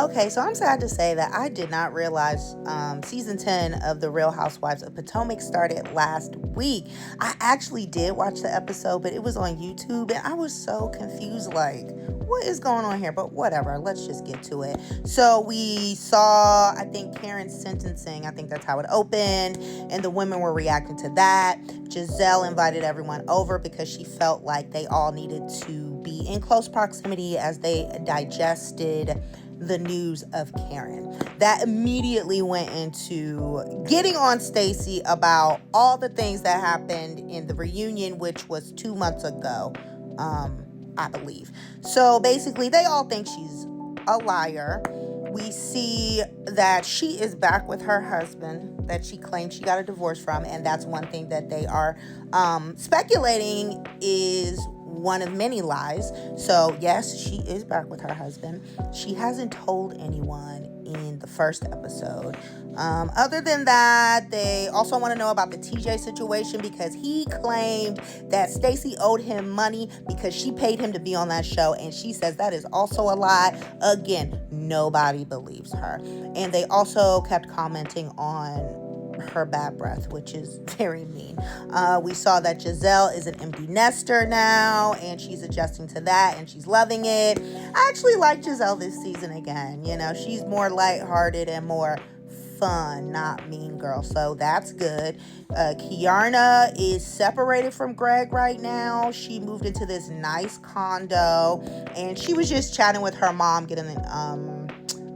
Okay, so I'm sad to say that I did not realize season 10 of The Real Housewives of Potomac started last week. I actually did watch the episode, but it was on YouTube, and I was so confused, like, what is going on here? But whatever, let's just get to it. So we saw, I think, Karen's sentencing. I think that's how it opened, and the women were reacting to that. Giselle invited everyone over because she felt like they all needed to be in close proximity as they digested the news of Karen. That immediately went into getting on Stacey about all the things that happened in the reunion, which was 2 months ago, I believe. So basically, they all think she's a liar. We see that she is back with her husband that she claimed she got a divorce from, and that's one thing that they are speculating is one of many lies. So yes, she is back with her husband. She hasn't told anyone in the first episode. Other than that, they also want to know about the TJ situation because he claimed that Stacey owed him money because she paid him to be on that show, and she says that is also a lie. Again, nobody believes her. And they also kept commenting on her bad breath, which is very mean. We saw that Giselle is an empty nester now, and she's adjusting to that, and she's loving it. I actually like Giselle this season again. You know, she's more lighthearted and more fun, not mean girl, so that's good. Keiarna is separated from Greg right now. She moved into this nice condo, and she was just chatting with her mom, getting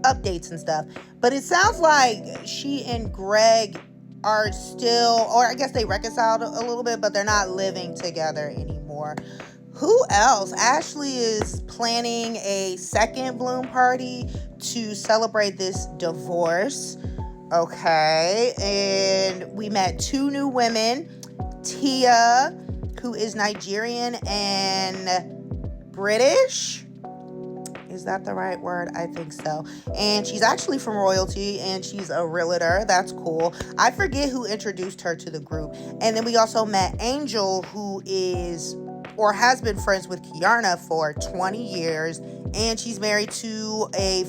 updates and stuff. But it sounds like she and Greg are still, or I guess they reconciled a little bit, but they're not living together anymore. Who else? Ashley is planning a second bloom party to celebrate this divorce. Okay, and we met 2 new women. Tia, who is Nigerian and British. Is that the right word? I think so. And she's actually from royalty, and she's a realtor. That's cool. I forget who introduced her to the group. And then we also met Angel, who is or has been friends with Keiarna for 20 years, and she's married to a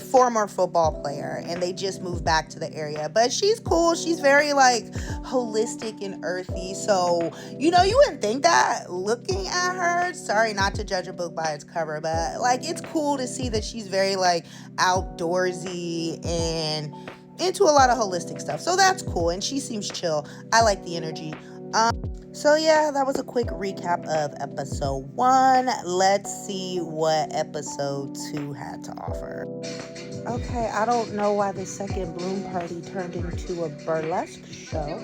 former football player, and they just moved back to the area. But she's cool. She's very holistic and earthy. So, you wouldn't think that looking at her. Sorry, not to judge a book by its cover, but it's cool to see that she's very outdoorsy and into a lot of holistic stuff. So that's cool, and she seems chill. I like the energy. So yeah, that was a quick recap of episode 1. Let's see what episode 2 had to offer. Okay, I don't know why the second bloom party turned into a burlesque show.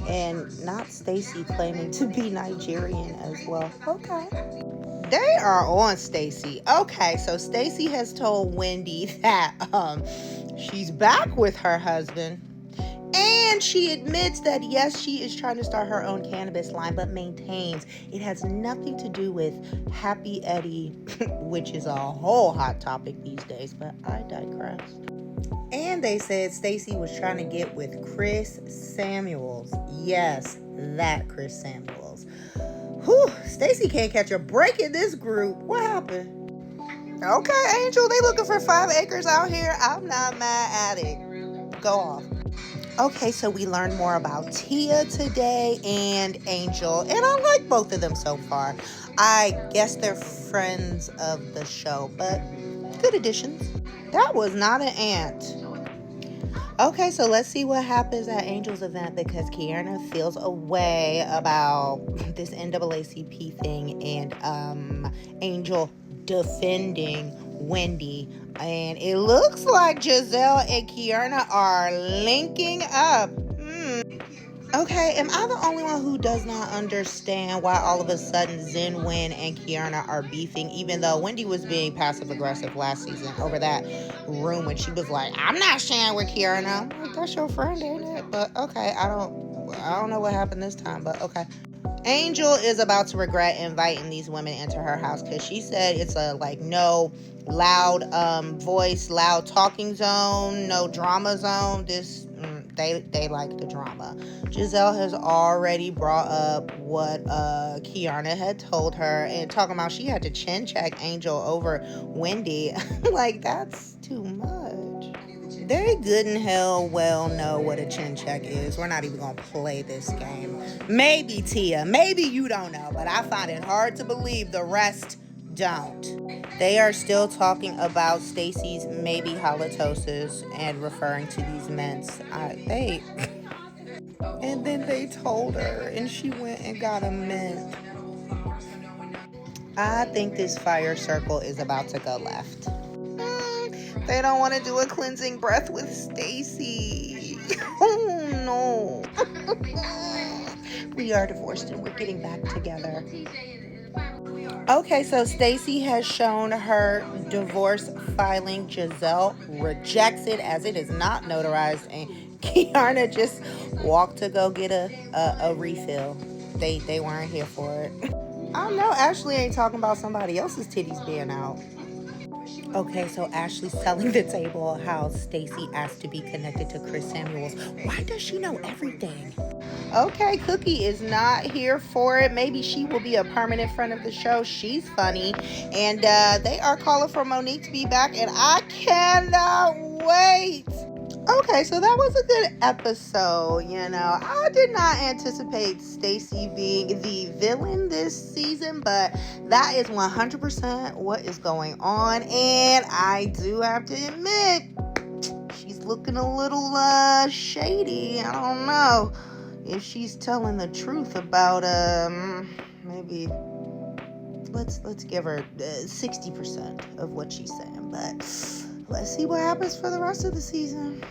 And not Stacey claiming to be Nigerian as well. Okay. They are on Stacey. Okay, so Stacey has told Wendy that she's back with her husband. And she admits that, yes, she is trying to start her own cannabis line, but maintains it has nothing to do with Happy Eddie, which is a whole hot topic these days, but I digress. And they said Stacey was trying to get with Chris Samuels. Yes, that Chris Samuels. Whew, Stacey can't catch a break in this group. What happened? Okay, Angel, they looking for 5 acres out here. I'm not mad at it. Go off. Okay, so we learned more about Tia today and Angel, and I like both of them so far. I guess they're friends of the show, but good additions. That was not an ant. Okay, so let's see what happens at Angel's event, because Keiarna feels a way about this NAACP thing and Angel defending Wendy. And it looks like Giselle and Keiarna are linking up. Okay, am I the only one who does not understand why all of a sudden Wen and Keiarna are beefing, even though Wendy was being passive-aggressive last season over that room when she was like, I'm not sharing with Keiarna. I'm like, that's your friend, ain't it? But okay, I don't know what happened this time, but okay. Angel is about to regret inviting these women into her house because she said it's a no loud voice, loud talking zone, no drama zone. They like the drama. Giselle has already brought up what Keiarna had told her, and talking about she had to chin check Angel over Wendy. Like, that's too much. They good and hell well know what a chin check is. We're not even gonna play this game. Maybe Tia, maybe you don't know, but I find it hard to believe the rest don't. They are still talking about Stacey's maybe halitosis and referring to these mints. And then they told her, and she went and got a mint. I think this fire circle is about to go left. They don't want to do a cleansing breath with Stacey. Oh no. We are divorced and we're getting back together. Okay, so Stacey has shown her divorce filing. Giselle rejects it as it is not notarized, and Keiarna just walked to go get a refill. They weren't here for it. I don't know. Ashley ain't talking about somebody else's titties being out. Okay, so Ashley's telling the table how Stacey asked to be connected to Chris Samuels. Why does she know everything? Okay, Cookie is not here for it. Maybe she will be a permanent friend of the show. She's funny. And they are calling for Monique to be back, and I cannot wait. Okay, so that was a good episode. I did not anticipate Stacey being the villain this season, but that is 100% what is going on. And I do have to admit, she's looking a little shady. I don't know if she's telling the truth about maybe let's give her 60% of what she's saying, but let's see what happens for the rest of the season.